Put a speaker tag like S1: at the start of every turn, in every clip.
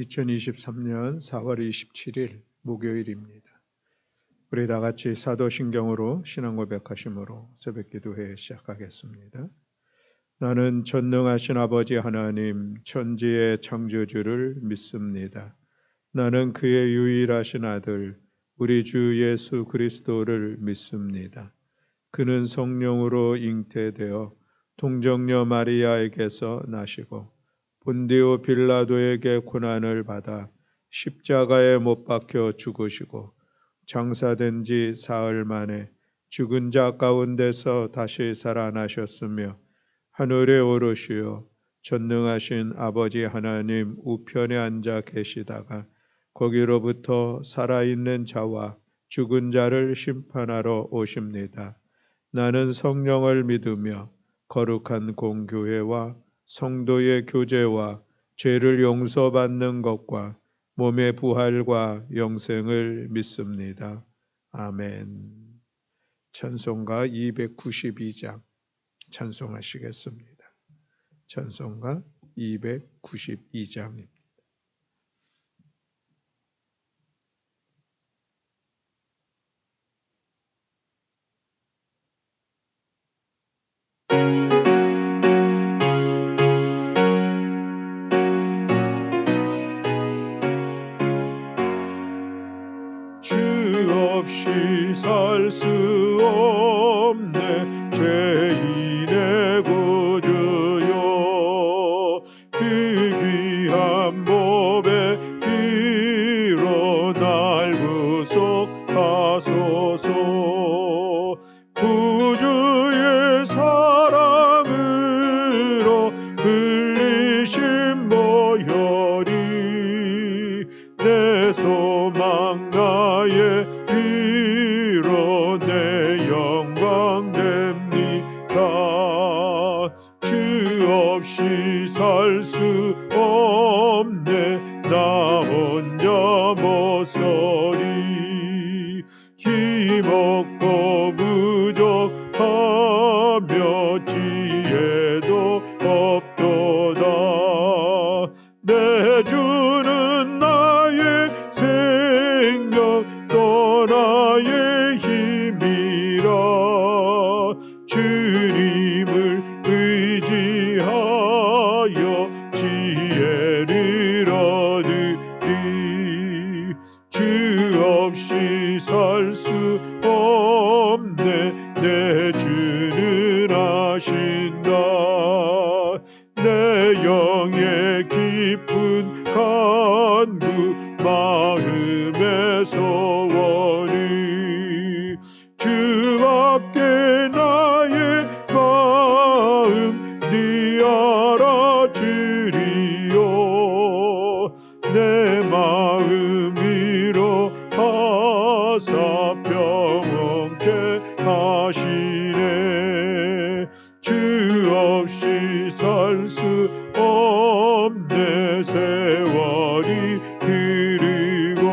S1: 2023년 4월 27일 목요일입니다. 우리 다 같이 사도신경으로 신앙 고백하심으로 새벽기도회 시작하겠습니다. 나는 전능하신 아버지 하나님 천지의 창조주를 믿습니다. 나는 그의 유일하신 아들 우리 주 예수 그리스도를 믿습니다. 그는 성령으로 잉태되어 동정녀 마리아에게서 나시고 본디오 빌라도에게 고난을 받아 십자가에 못 박혀 죽으시고 장사된 지 사흘 만에 죽은 자 가운데서 다시 살아나셨으며 하늘에 오르시어 전능하신 아버지 하나님 우편에 앉아 계시다가 거기로부터 살아있는 자와 죽은 자를 심판하러 오십니다. 나는 성령을 믿으며 거룩한 공교회와 성도의 교제와 죄를 용서받는 것과 몸의 부활과 영생을 믿습니다. 아멘. 찬송가 292장 찬송하시겠습니다. 찬송가 292장입니다. 없이 살 수 없네 죄인의 구주여 그 귀한 몸에 피로 날 구속하소서 구주의 사랑으로 흘리신 보혈이 내 소망 나의 위로 내 영광 됩니다. 주 없이 살 수 없네 나 혼자 못 서리 힘없고 부족하며 지혜도 없도다 내 주는 나의 생명 또 나의 힘이라 주님을 의지하여 지혜를 얻으리 주 없이 살 수 없네 내 주는 아신다 내 영의 깊은 간구 마음의 소원이 주밖에 나의 마음 네 알아주리요 내 마음 위로하사 평온케 하시네 주 없이 살 수 없네 세월이 흐르고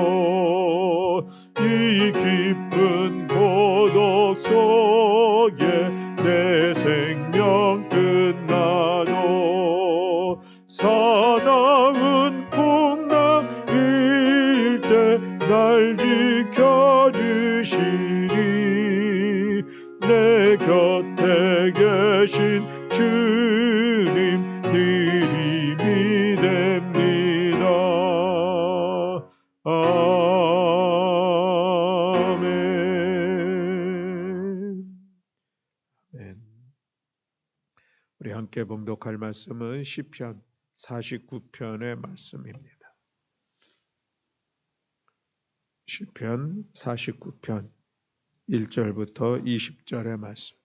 S1: 이 깊은 고독 속에 내 생명 끝나도 사나운 풍랑일 때 날 지켜주시니 내 곁에 계신 주님 늘 힘이 됩니다. 아멘. 우리 함께 봉독할 말씀은 시편 49편의 말씀입니다. 시편 49편 1절부터 20절의 말씀.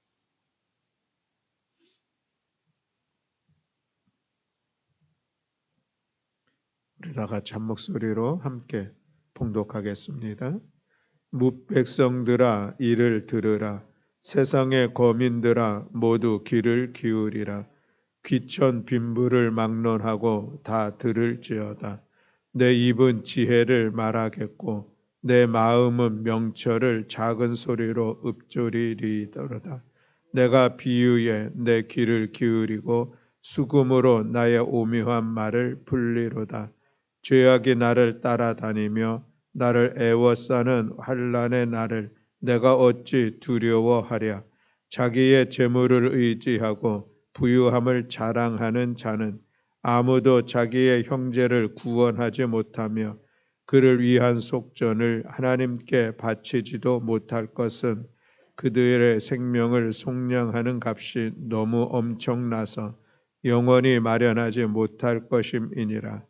S1: 우리 다 같이 한 목소리로 함께 봉독하겠습니다. 뭇백성들아 이를 들으라 세상의 거민들아 모두 귀를 기울이라 귀천 빈부를 막론하고 다 들을지어다 내 입은 지혜를 말하겠고 내 마음은 명철을 작은 소리로 읊조리리더로다 내가 비유에 내 귀를 기울이고 수금으로 나의 오묘한 말을 풀리로다 죄악이 나를 따라다니며 나를 애워싸는 환난의 날을 내가 어찌 두려워하랴. 자기의 재물을 의지하고 부유함을 자랑하는 자는 아무도 자기의 형제를 구원하지 못하며 그를 위한 속전을 하나님께 바치지도 못할 것은 그들의 생명을 속량하는 값이 너무 엄청나서 영원히 마련하지 못할 것임이니라.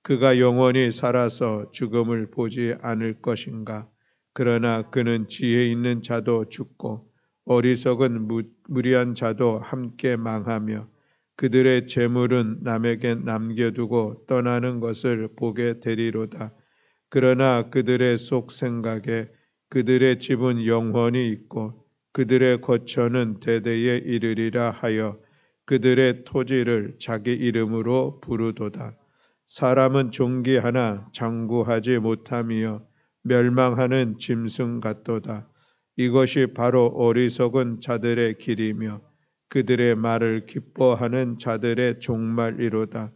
S1: 그가 영원히 살아서 죽음을 보지 않을 것인가. 그러나 그는 지혜 있는 자도 죽고 어리석은 무리한 자도 함께 망하며 그들의 재물은 남에게 남겨두고 떠나는 것을 보게 되리로다. 그러나 그들의 속 생각에 그들의 집은 영원히 있고 그들의 거처는 대대에 이르리라 하여 그들의 토지를 자기 이름으로 부르도다. 사람은 존귀하나 장구하지 못하며 멸망하는 짐승 같도다. 이것이 바로 어리석은 자들의 길이며 그들의 말을 기뻐하는 자들의 종말이로다.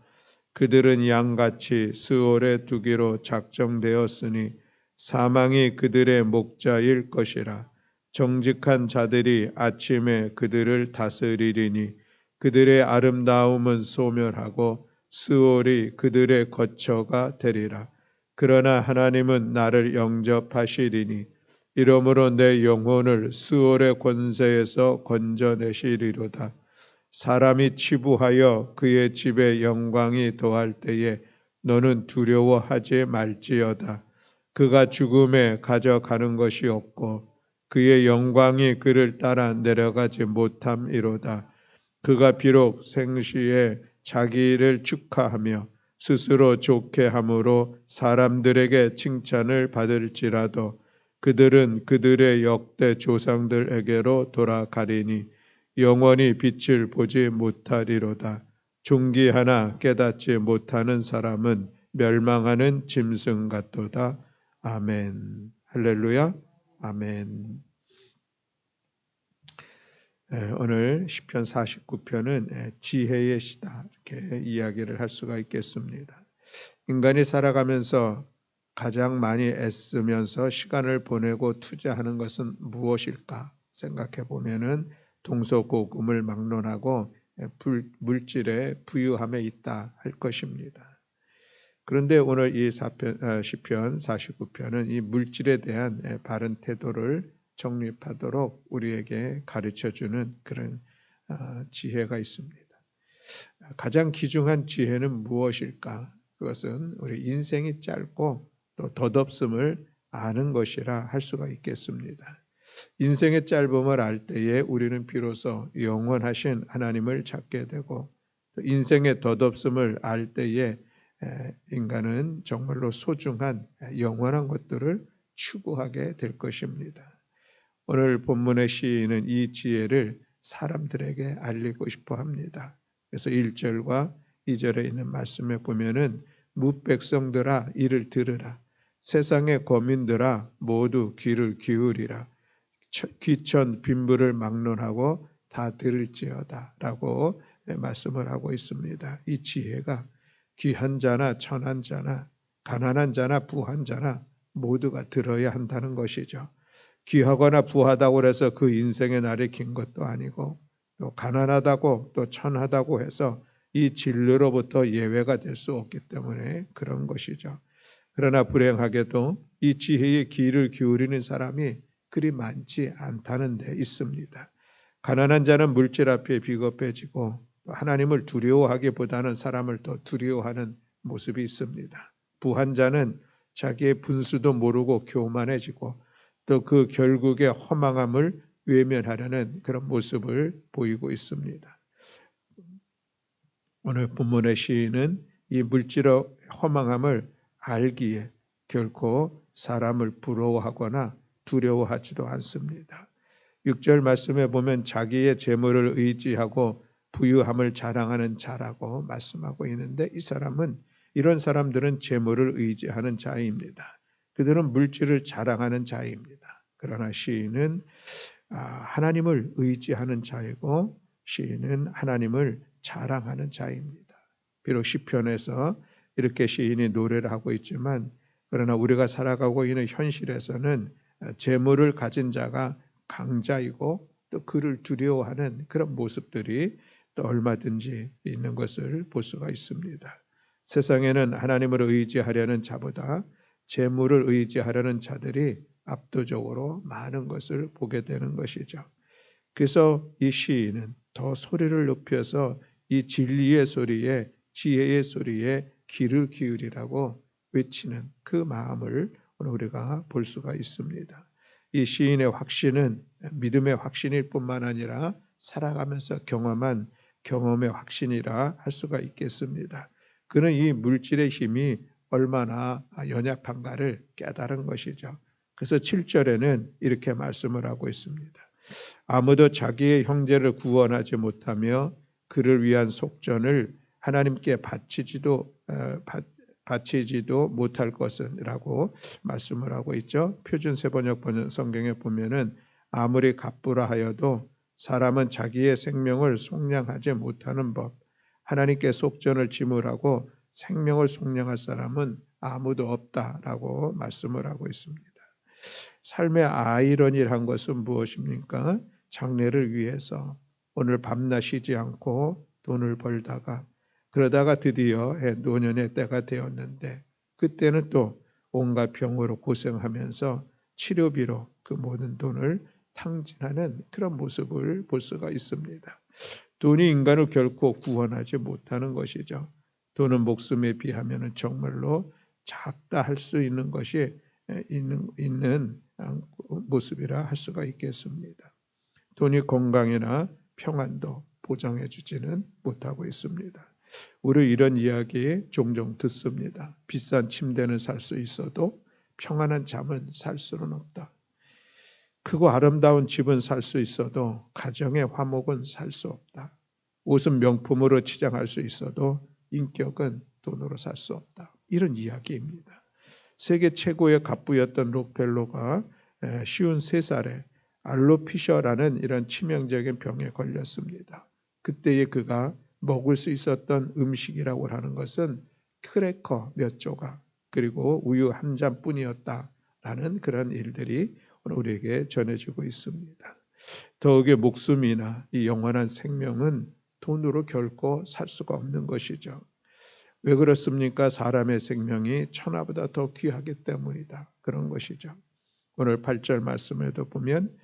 S1: 그들은 양같이 스올에 두기로 작정되었으니 사망이 그들의 목자일 것이라. 정직한 자들이 아침에 그들을 다스리리니 그들의 아름다움은 소멸하고 스올이 그들의 거처가 되리라. 그러나 하나님은 나를 영접하시리니 이러므로 내 영혼을 스올의 권세에서 건져내시리로다. 사람이 치부하여 그의 집에 영광이 더할 때에 너는 두려워하지 말지어다. 그가 죽음에 가져가는 것이 없고 그의 영광이 그를 따라 내려가지 못함이로다. 그가 비록 생시에 자기를 축하하며 스스로 좋게 함으로 사람들에게 칭찬을 받을지라도 그들은 그들의 역대 조상들에게로 돌아가리니 영원히 빛을 보지 못하리로다. 존귀하나 깨닫지 못하는 사람은 멸망하는 짐승 같도다. 아멘. 할렐루야. 아멘. 오늘 시편 49편은 지혜의 시다 이렇게 이야기를 할 수가 있겠습니다. 인간이 살아가면서 가장 많이 애쓰면서 시간을 보내고 투자하는 것은 무엇일까 생각해 보면은 동서고금을 막론하고 물질의 부유함에 있다 할 것입니다. 그런데 오늘 이 시편 49편은 이 물질에 대한 바른 태도를 정립하도록 우리에게 가르쳐주는 그런 지혜가 있습니다. 가장 귀중한 지혜는 무엇일까? 그것은 우리 인생이 짧고 또 덧없음을 아는 것이라 할 수가 있겠습니다. 인생의 짧음을 알 때에 우리는 비로소 영원하신 하나님을 찾게 되고 또 인생의 덧없음을 알 때에 인간은 정말로 소중한 영원한 것들을 추구하게 될 것입니다. 오늘 본문의 시인은 이 지혜를 사람들에게 알리고 싶어 합니다. 그래서 1절과 2절에 있는 말씀에 보면은 무백성들아 이를 들으라. 세상의 거민들아 모두 귀를 기울이라. 귀천 빈부를 막론하고 다 들을지어다 라고 말씀을 하고 있습니다. 이 지혜가 귀한 자나 천한 자나 가난한 자나 부한 자나 모두가 들어야 한다는 것이죠. 귀하거나 부하다고 해서 그 인생의 날이 긴 것도 아니고 또 가난하다고 또 천하다고 해서 이 진리로부터 예외가 될 수 없기 때문에 그런 것이죠. 그러나 불행하게도 이 지혜의 귀를 기울이는 사람이 그리 많지 않다는 데 있습니다. 가난한 자는 물질 앞에 비겁해지고 하나님을 두려워하기보다는 사람을 더 두려워하는 모습이 있습니다. 부한 자는 자기의 분수도 모르고 교만해지고 또 그 결국의 허망함을 외면하려는 그런 모습을 보이고 있습니다. 오늘 본문의 시인은 이 물질의 허망함을 알기에 결코 사람을 부러워하거나 두려워하지도 않습니다. 6절 말씀에 보면 자기의 재물을 의지하고 부유함을 자랑하는 자라고 말씀하고 있는데 이런 사람들은 재물을 의지하는 자입니다. 그들은 물질을 자랑하는 자입니다. 그러나 시인은 하나님을 의지하는 자이고 시인은 하나님을 자랑하는 자입니다. 비록 시편에서 이렇게 시인이 노래를 하고 있지만, 그러나 우리가 살아가고 있는 현실에서는 재물을 가진 자가 강자이고 또 그를 두려워하는 그런 모습들이 또 얼마든지 있는 것을 볼 수가 있습니다. 세상에는 하나님을 의지하려는 자보다 재물을 의지하려는 자들이 압도적으로 많은 것을 보게 되는 것이죠. 그래서 이 시인은 더 소리를 높여서 이 진리의 소리에, 지혜의 소리에 귀를 기울이라고 외치는 그 마음을 오늘 우리가 볼 수가 있습니다. 이 시인의 확신은 믿음의 확신일 뿐만 아니라 살아가면서 경험한 경험의 확신이라 할 수가 있겠습니다. 그는 이 물질의 힘이 얼마나 연약한가를 깨달은 것이죠. 그래서 7절에는 이렇게 말씀을 하고 있습니다. 아무도 자기의 형제를 구원하지 못하며 그를 위한 속전을 하나님께 바치지도 못할 것은이라고 말씀을 하고 있죠. 표준 세번역 번역 성경에 보면은 아무리 갑부라 하여도 사람은 자기의 생명을 속량하지 못하는 법, 하나님께 속전을 지물하고 생명을 속량할 사람은 아무도 없다라고 말씀을 하고 있습니다. 삶의 아이러니한 것은 무엇입니까? 장래를 위해서 오늘 밤낮 쉬지 않고 돈을 벌다가 그러다가 드디어 노년의 때가 되었는데 그때는 또 온갖 병으로 고생하면서 치료비로 그 모든 돈을 탕진하는 그런 모습을 볼 수가 있습니다. 돈이 인간을 결코 구원하지 못하는 것이죠. 돈은 목숨에 비하면 정말로 작다 할 수 있는 것이 있는 모습이라 할 수가 있겠습니다. 돈이 건강이나 평안도 보장해 주지는 못하고 있습니다. 우리 이런 이야기 종종 듣습니다. 비싼 침대는 살 수 있어도 평안한 잠은 살 수는 없다. 크고 아름다운 집은 살 수 있어도 가정의 화목은 살 수 없다. 옷은 명품으로 치장할 수 있어도 인격은 돈으로 살 수 없다. 이런 이야기입니다. 세계 최고의 갑부였던 록펠러가 53살에 알로피셔라는 이런 치명적인 병에 걸렸습니다. 그때에 그가 먹을 수 있었던 음식이라고 하는 것은 크래커 몇 조각 그리고 우유 한 잔뿐이었다라는 그런 일들이 오늘 우리에게 전해지고 있습니다. 더욱이 목숨이나 이 영원한 생명은 돈으로 결코 살 수가 없는 것이죠. 왜 그렇습니까? 사람의 생명이 천하보다 더 귀하기 때문이다. 그런 것이죠. 오늘 8절 말씀에도 보면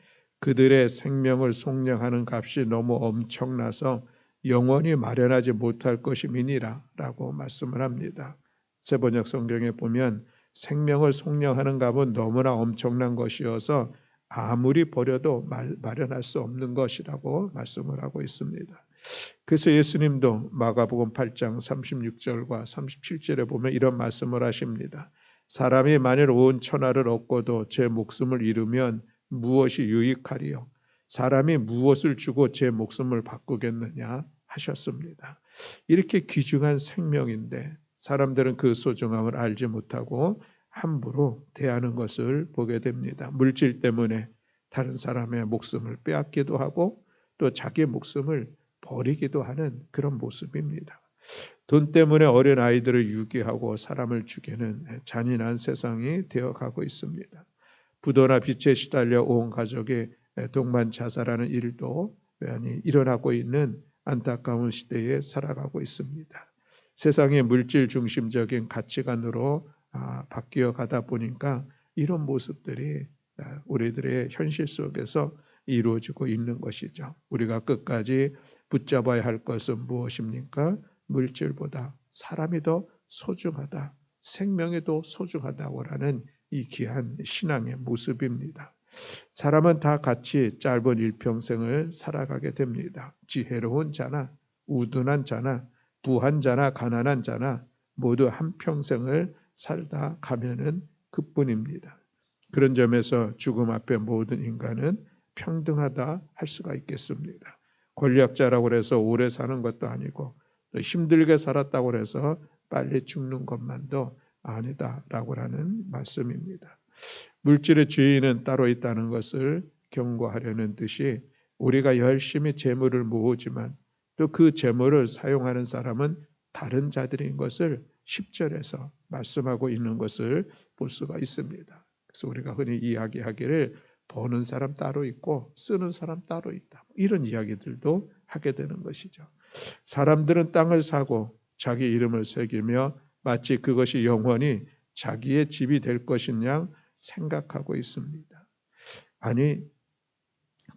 S1: 그들의 생명을 속량하는 값이 너무 엄청나서 영원히 마련하지 못할 것임이니라 라고 말씀을 합니다. 세번역 성경에 보면 생명을 속량하는 값은 너무나 엄청난 것이어서 아무리 버려도 마련할 수 없는 것이라고 말씀을 하고 있습니다. 그래서 예수님도 마가복음 8장 36절과 37절에 보면 이런 말씀을 하십니다. 사람이 만일 온 천하를 얻고도 제 목숨을 잃으면 무엇이 유익하리요? 사람이 무엇을 주고 제 목숨을 바꾸겠느냐 하셨습니다. 이렇게 귀중한 생명인데 사람들은 그 소중함을 알지 못하고 함부로 대하는 것을 보게 됩니다. 물질 때문에 다른 사람의 목숨을 빼앗기도 하고 또 자기 목숨을 버리기도 하는 그런 모습입니다. 돈 때문에 어린 아이들을 유기하고 사람을 죽이는 잔인한 세상이 되어가고 있습니다. 부도나 빚에 시달려 온 가족이 동반 자살하는 일도 많이 일어나고 있는 안타까운 시대에 살아가고 있습니다. 세상이 물질 중심적인 가치관으로 바뀌어 가다 보니까 이런 모습들이 우리들의 현실 속에서 이루어지고 있는 것이죠. 우리가 끝까지 붙잡아야 할 것은 무엇입니까? 물질보다 사람이 더 소중하다, 생명이 더 소중하다고 하는 이 귀한 신앙의 모습입니다. 사람은 다 같이 짧은 일평생을 살아가게 됩니다. 지혜로운 자나 우둔한 자나 부한 자나 가난한 자나 모두 한평생을 살다 가면은 그뿐입니다. 그런 점에서 죽음 앞에 모든 인간은 평등하다 할 수가 있겠습니다. 권력자라고 해서 오래 사는 것도 아니고 또 힘들게 살았다고 해서 빨리 죽는 것만도 아니다라고 하는 말씀입니다. 물질의 주인은 따로 있다는 것을 경고하려는 듯이 우리가 열심히 재물을 모으지만 또 그 재물을 사용하는 사람은 다른 자들인 것을 10절에서 말씀하고 있는 것을 볼 수가 있습니다. 그래서 우리가 흔히 이야기하기를 버는 사람 따로 있고 쓰는 사람 따로 있다, 이런 이야기들도 하게 되는 것이죠. 사람들은 땅을 사고 자기 이름을 새기며 마치 그것이 영원히 자기의 집이 될 것인 양 생각하고 있습니다. 아니,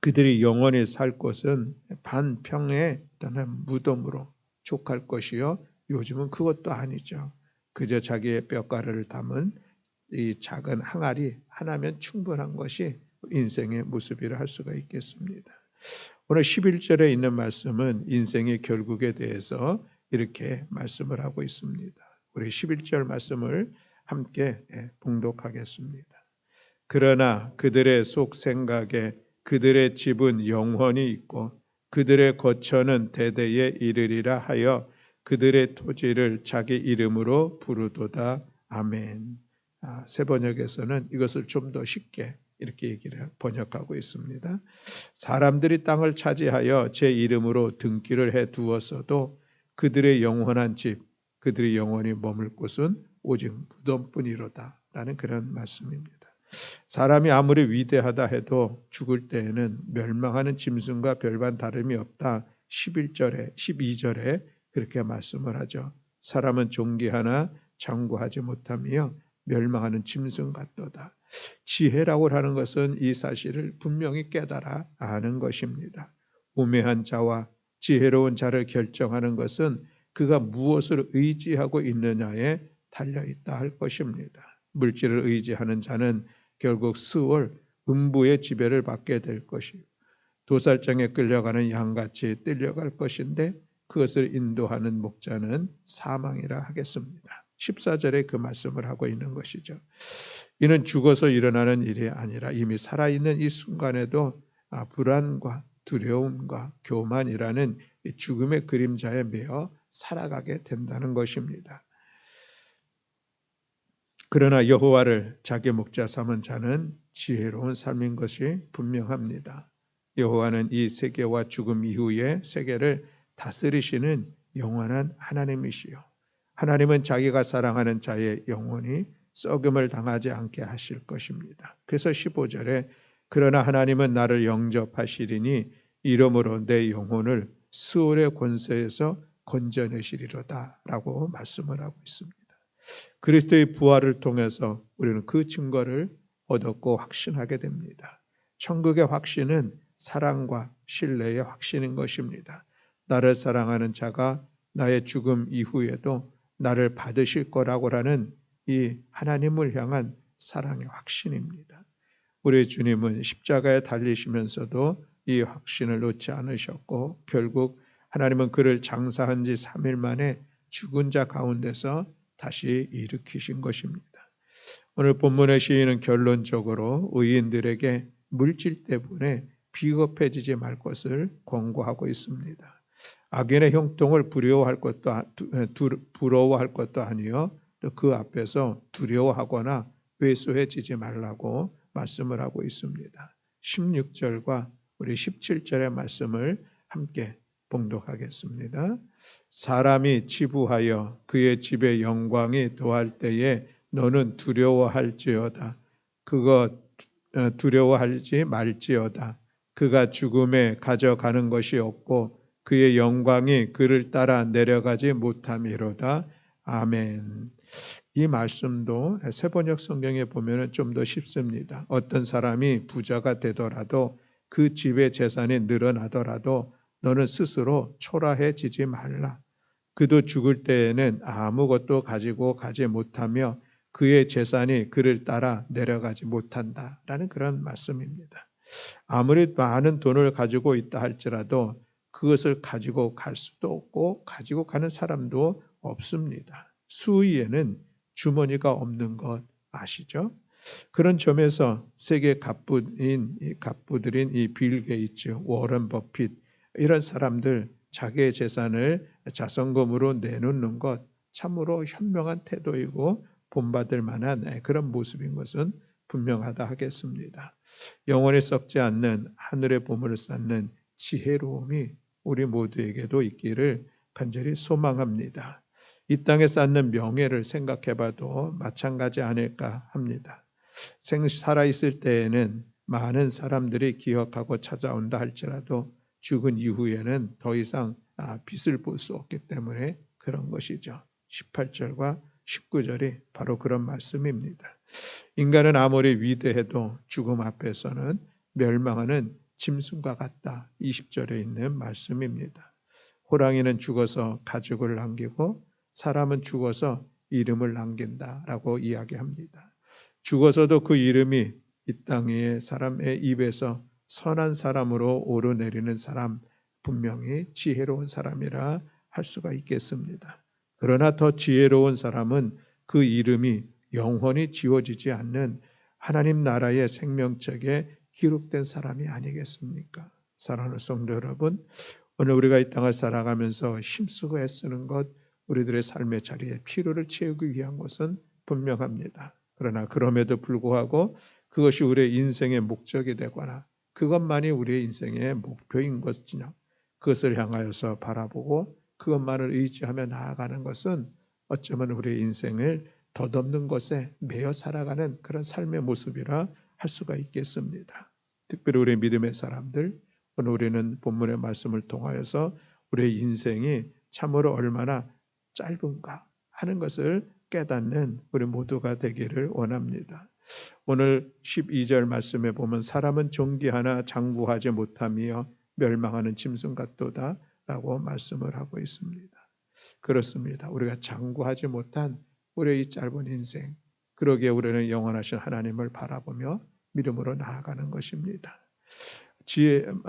S1: 그들이 영원히 살 곳은 반평에 떠난 무덤으로 족할 것이요, 요즘은 그것도 아니죠. 그저 자기의 뼈가루를 담은 이 작은 항아리 하나면 충분한 것이 인생의 모습이라 할 수가 있겠습니다. 오늘 11절에 있는 말씀은 인생의 결국에 대해서 이렇게 말씀을 하고 있습니다. 우리 11절 말씀을 함께 봉독하겠습니다. 그러나 그들의 속 생각에 그들의 집은 영원히 있고 그들의 거처는 대대에 이르리라 하여 그들의 토지를 자기 이름으로 부르도다. 아멘. 새 번역에서는 이것을 좀 더 쉽게 이렇게 얘기를 번역하고 있습니다. 사람들이 땅을 차지하여 제 이름으로 등기를 해 두었어도 그들의 영원한 집, 그들이 영원히 머물 곳은 오직 무덤뿐이로다 라는 그런 말씀입니다. 사람이 아무리 위대하다 해도 죽을 때에는 멸망하는 짐승과 별반 다름이 없다. 11절에 12절에 그렇게 말씀을 하죠. 사람은 존귀하나 장구하지 못하며 멸망하는 짐승 같도다. 지혜라고 하는 것은 이 사실을 분명히 깨달아 아는 것입니다. 우매한 자와 지혜로운 자를 결정하는 것은 그가 무엇을 의지하고 있느냐에 달려있다 할 것입니다. 물질을 의지하는 자는 결국 수월 음부의 지배를 받게 될 것이요, 도살장에 끌려가는 양같이 끌려갈 것인데 그것을 인도하는 목자는 사망이라 하겠습니다. 14절에 그 말씀을 하고 있는 것이죠. 이는 죽어서 일어나는 일이 아니라 이미 살아있는 이 순간에도 불안과 두려움과 교만이라는 죽음의 그림자에 매여 살아가게 된다는 것입니다. 그러나 여호와를 자기 목자 삼은 자는 지혜로운 삶인 것이 분명합니다. 여호와는 이 세계와 죽음 이후의 세계를 다스리시는 영원한 하나님이시요, 하나님은 자기가 사랑하는 자의 영혼이 썩음을 당하지 않게 하실 것입니다. 그래서 15절에 그러나 하나님은 나를 영접하시리니 이러므로 내 영혼을 수월의 권세에서 건져내시리로다 라고 말씀을 하고 있습니다. 그리스도의 부활을 통해서 우리는 그 증거를 얻었고 확신하게 됩니다. 천국의 확신은 사랑과 신뢰의 확신인 것입니다. 나를 사랑하는 자가 나의 죽음 이후에도 나를 받으실 거라고 하는 이 하나님을 향한 사랑의 확신입니다. 우리 주님은 십자가에 달리시면서도 이 확신을 놓지 않으셨고 결국 하나님은 그를 장사한 지 3일 만에 죽은 자 가운데서 다시 일으키신 것입니다. 오늘 본문의 시인은 결론적으로 의인들에게 물질 때문에 비겁해지지 말 것을 권고하고 있습니다. 악인의 형통을 부러워할 것도 아니요, 또 그 앞에서 두려워하거나 왜소해지지 말라고 말씀을 하고 있습니다. 16절과 우리 17절의 말씀을 함께 봉독하겠습니다. 사람이 치부하여 그의 집의 영광이 도할 때에 너는 두려워할지어다. 그거 두려워하지 말지어다. 그가 죽음에 가져가는 것이 없고 그의 영광이 그를 따라 내려가지 못함이로다. 아멘. 이 말씀도 새번역 성경에 보면 좀 더 쉽습니다. 어떤 사람이 부자가 되더라도 그 집의 재산이 늘어나더라도 너는 스스로 초라해지지 말라. 그도 죽을 때에는 아무것도 가지고 가지 못하며 그의 재산이 그를 따라 내려가지 못한다라는 그런 말씀입니다. 아무리 많은 돈을 가지고 있다 할지라도 그것을 가지고 갈 수도 없고 가지고 가는 사람도 없습니다. 수위에는 주머니가 없는 것 아시죠? 그런 점에서 세계 갑부들인 이 빌 게이츠, 워런 버핏 이런 사람들 자기의 재산을 자선금으로 내놓는 것 참으로 현명한 태도이고 본받을 만한 그런 모습인 것은 분명하다 하겠습니다. 영원히 썩지 않는 하늘의 보물을 쌓는 지혜로움이 우리 모두에게도 있기를 간절히 소망합니다. 이 땅에 쌓는 명예를 생각해봐도 마찬가지 아닐까 합니다. 살아있을 때에는 많은 사람들이 기억하고 찾아온다 할지라도 죽은 이후에는 더 이상 빛을 볼 수 없기 때문에 그런 것이죠. 18절과 19절이 바로 그런 말씀입니다. 인간은 아무리 위대해도 죽음 앞에서는 멸망하는 짐승과 같다. 20절에 있는 말씀입니다. 호랑이는 죽어서 가죽을 남기고 사람은 죽어서 이름을 남긴다라고 이야기합니다. 죽어서도 그 이름이 이 땅의 사람의 입에서 선한 사람으로 오르내리는 사람, 분명히 지혜로운 사람이라 할 수가 있겠습니다. 그러나 더 지혜로운 사람은 그 이름이 영원히 지워지지 않는 하나님 나라의 생명책에 기록된 사람이 아니겠습니까? 사랑하는 성도 여러분, 오늘 우리가 이 땅을 살아가면서 힘쓰고 애쓰는 것, 우리들의 삶의 자리에 필요를 채우기 위한 것은 분명합니다. 그러나 그럼에도 불구하고 그것이 우리의 인생의 목적이 되거나 그것만이 우리의 인생의 목표인 것이냐, 그것을 향하여서 바라보고 그것만을 의지하며 나아가는 것은 어쩌면 우리의 인생을 덧없는 것에 매여 살아가는 그런 삶의 모습이라 할 수가 있겠습니다. 특별히 우리 믿음의 사람들, 오늘 우리는 본문의 말씀을 통하여서 우리의 인생이 참으로 얼마나 짧은가 하는 것을 깨닫는 우리 모두가 되기를 원합니다. 오늘 12절 말씀에 보면 사람은 종기 하나 장구하지 못하며 멸망하는 짐승 같도다 라고 말씀을 하고 있습니다. 그렇습니다. 우리가 장구하지 못한 우리의 이 짧은 인생, 그러기에 우리는 영원하신 하나님을 바라보며 믿음으로 나아가는 것입니다.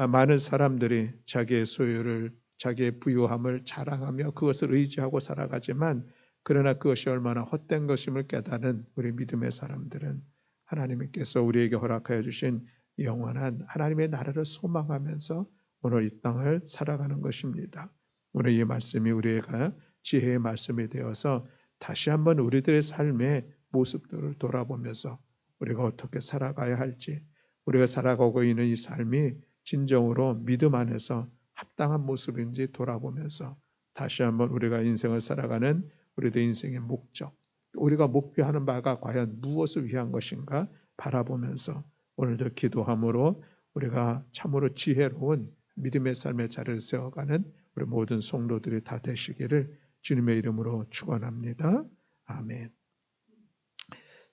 S1: 많은 사람들이 자기의 소유를, 자기의 부유함을 자랑하며 그것을 의지하고 살아가지만 그러나 그것이 얼마나 헛된 것임을 깨닫는 우리 믿음의 사람들은 하나님께서 우리에게 허락하여 주신 영원한 하나님의 나라를 소망하면서 오늘 이 땅을 살아가는 것입니다. 오늘 이 말씀이 우리가 지혜의 말씀이 되어서 다시 한번 우리들의 삶의 모습들을 돌아보면서 우리가 어떻게 살아가야 할지, 우리가 살아가고 있는 이 삶이 진정으로 믿음 안에서 합당한 모습인지 돌아보면서 다시 한번 우리가 인생을 살아가는 우리들 인생의 목적, 우리가 목표하는 바가 과연 무엇을 위한 것인가 바라보면서 오늘도 기도함으로 우리가 참으로 지혜로운 믿음의 삶의 자리를 세워가는 우리 모든 성도들이 다 되시기를 주님의 이름으로 축원합니다. 아멘.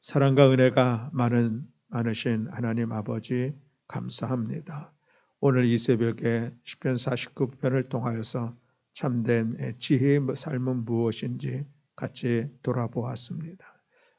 S1: 사랑과 은혜가 많으신 하나님 아버지 감사합니다. 오늘 이 새벽에 시편 49편을 통하여서 참된 지혜의 삶은 무엇인지 같이 돌아보았습니다.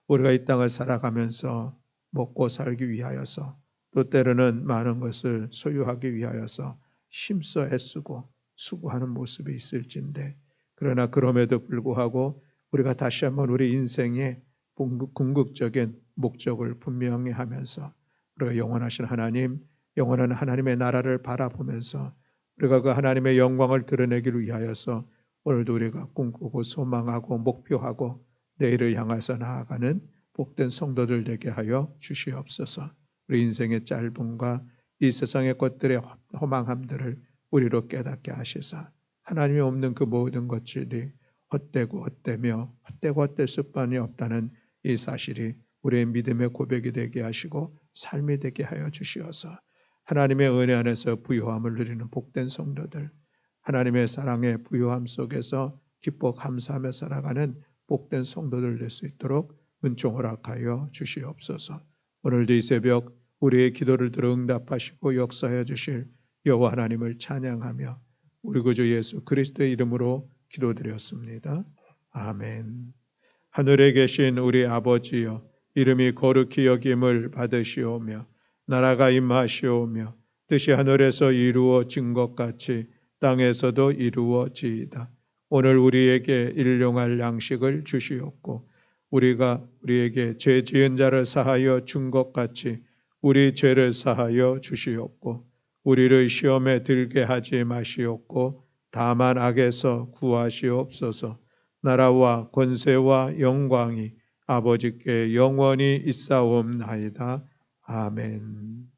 S1: 우리가 이 땅을 살아가면서 먹고 살기 위하여서 또 때로는 많은 것을 소유하기 위하여서 힘써 애쓰고 수고하는 모습이 있을진데 그러나 그럼에도 불구하고 우리가 다시 한번 우리 인생의 궁극적인 목적을 분명히 하면서 우리가 영원하신 하나님, 영원한 하나님의 나라를 바라보면서 우리가 그 하나님의 영광을 드러내기를 위하여서 오늘도 우리가 꿈꾸고 소망하고 목표하고 내일을 향해서 나아가는 복된 성도들 되게 하여 주시옵소서. 우리 인생의 짧음과 이 세상의 것들의 허망함들을 우리로 깨닫게 하시사 하나님이 없는 그 모든 것들이 헛되고 헛되며 헛되고 헛될 수뿐이 없다는 이 사실이 우리의 믿음의 고백이 되게 하시고 삶이 되게 하여 주시어서 하나님의 은혜 안에서 부요함을 누리는 복된 성도들, 하나님의 사랑의 부요함 속에서 기뻐 감사하며 살아가는 복된 성도들 될 수 있도록 은총 허락하여 주시옵소서. 오늘도 이 새벽 우리의 기도를 들어 응답하시고 역사하여 주실 여호와 하나님을 찬양하며 우리 구주 예수 그리스도의 이름으로 기도드렸습니다. 아멘. 하늘에 계신 우리 아버지여, 이름이 거룩히 여김을 받으시오며 나라가 임하시오며 뜻이 하늘에서 이루어진 것 같이 땅에서도 이루어지이다. 오늘 우리에게 일용할 양식을 주시옵고 우리가 우리에게 죄 지은 자를 사하여 준 것 같이 우리 죄를 사하여 주시옵고 우리를 시험에 들게 하지 마시옵고 다만 악에서 구하시옵소서. 나라와 권세와 영광이 아버지께 영원히 있사옵나이다. 아멘.